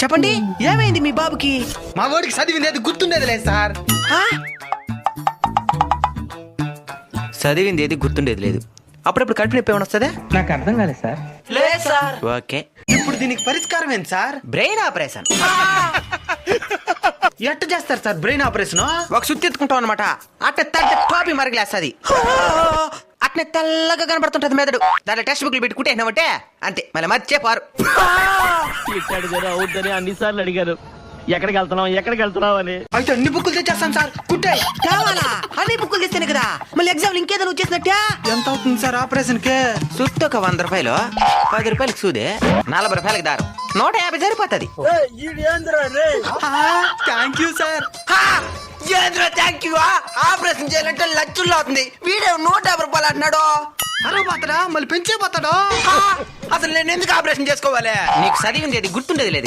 చెప్పండి, ఏమైంది మీ బాబుకి? మా వాడికి చదివింది గుర్తుండేది లేదు సార్. ఆ? చదివింది ఏది గుర్తుండేది లేదు. అప్పుడప్పుడు కడుపు నొప్పి ఏమైనా వస్తుందా? నాకు అర్థం కాలేదు సార్. లేదు సార్. ఓకే, ఇప్పుడు దీనికి పరిష్కారం ఏంటి సార్? Brain operation. ఎట్ట చేస్తారు సార్ బ్రెయిన్ ఆపరేషన్? ఒక సుత్తి ఎత్తుకుంటాం అనమాట. అట్నే తట్ట టోపీ మరగలేస్తుంది. అట్నే తెల్లగా కనబడుతుంటది మెదడు. దాంట్లో టెక్స్ట్ బుక్లు పెట్టి కుట్టేసినామంటే అంతే, మళ్ళీ మర్చిపోరు. అవుద్దని అన్నిసార్లు అడిగారు, ఎక్కడికి వెళ్తున్నావు అని. అయితే అన్ని బుక్కులు తెచ్చేస్తాను సార్. కుట్టాయి కావాలా? అన్ని బుక్కులు తెస్తేనే కదా మళ్ళీ ఎగ్జామ్ ఇంకేదో వచ్చేసినట్టే. ఎంత అవుతుంది సార్ ఆపరేషన్ కి? సుత్తి ఒక 100 రూపాయలు, 10 రూపాయలకి సూదే, 40 రూపాయలకి దారం, 150 సరిపోతుంది. Thank you sir. Thank you. Operation చేయాలంటే లక్షల్లో అవుతుంది. వీడే 150 రూపాయలు అంటున్నాడు. అరే పోతాడా? మళ్ళీ పెంచే పోతాడా? అసలు నేను ఎందుకు ఆపరేషన్ చేసుకోవాలి? నీకు చదివింది గుర్తుండేది లేదు కదా.